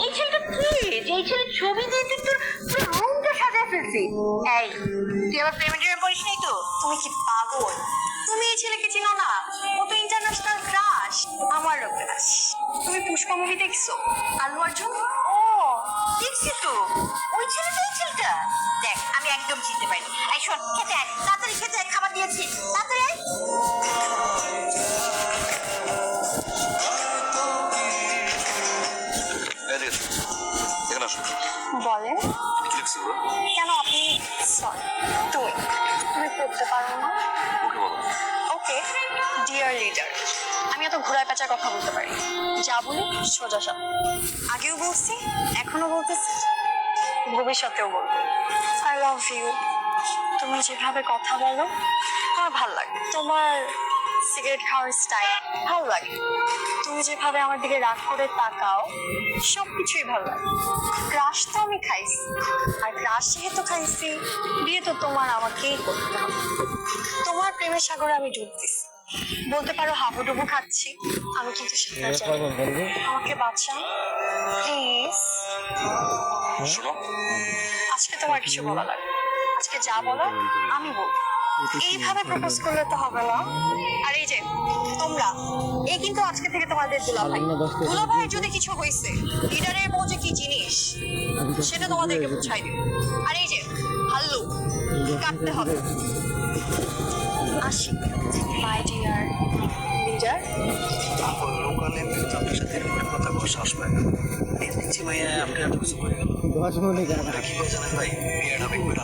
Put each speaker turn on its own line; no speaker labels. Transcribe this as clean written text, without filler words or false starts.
এই ছেলেটা কি? যে এই ছেলের ছবি দিয়ে তুই তোর পুরো রুমটা সাজায় ফেলছিস। এই তুই আবার প্রেমে টেমে পড়িস নাই তো?
তুমি কি পাগল? তুমি এই ছেলেকে চিনো না? ও তো ইন্টারন্যাশনাল ক্রাশ, আমারও ক্রাশ। তুমি পুষ্পা মুভি দেখছো? আল্লু অর্জুন।
ও দেখছি তো, ওই ছেলেটা এই ছেলেটা। দেখ আমি একদম চিনতে পারিনি। এই শোন, খেতে আয়, তাড়াতাড়ি খেতে আয়, খাবার দিয়েছি, তাড়াতাড়ি আয়।
এখানে আসো।
বলেন
কি লিখছি ওরা?
কেন আপনি সরি তুমি তুমি পড়তে পারো না?
ওকে বলো।
ওকে ডিয়ার লিডার, আমি এত ঘোড়ায় পেঁচার কথা বলতে পারি, যা বলি সোজা সাপ। আগেও বলছি, এখনো বলতেছি, ভবিষ্যতেও বলবো। I love you. তুমি যেভাবে কথা বলো আমার ভাল লাগে, তোমার সিগারেট খাওয়ার স্টাইল ভাল লাগে, তুমি যেভাবে আমার দিকে রাগ করে তাকাও সবকিছুই ভালো লাগে। ক্রাশ তো আমি খাইছি, আর ক্রাশ যেহেতু খাইছি বিয়ে তো তোমার আমাকেই করতে হবে। তোমার প্রেমের সাগরে আমি ডুব দিছি, বলতে পারো হাবুডুবু খাচ্ছি, আমি কিন্তু সাঁতার জানি। আমাকে বাঁচাও প্লিজ।
শোনো,
আজকে তোমার কিছু বলা লাগবে, আজকে যা বলার আমি বলবো। এইভাবে প্রপোজ করলে তো হবে না। আর এই যে তোমরা, এই কিন্তু আজকে থেকে তোমাদের দুলাভাই। দুলাভাই যদি কিছু হয়েছে, লিডারের বউ যে কি জিনিস সেটা তোমাদেরকে বুঝাই দিও। আর এই যে হাল্লু কাটতে হবে। আসি মাই ডিয়ার লিডার।
তারপর লোকালে আপনার সাথে এরকম কথা বলার সাহস পায় না। দেখছি ভাইয়া আপনি এত কিছু করে গেল। কি করে জানেন ভাই, বিয়েটা ভেঙে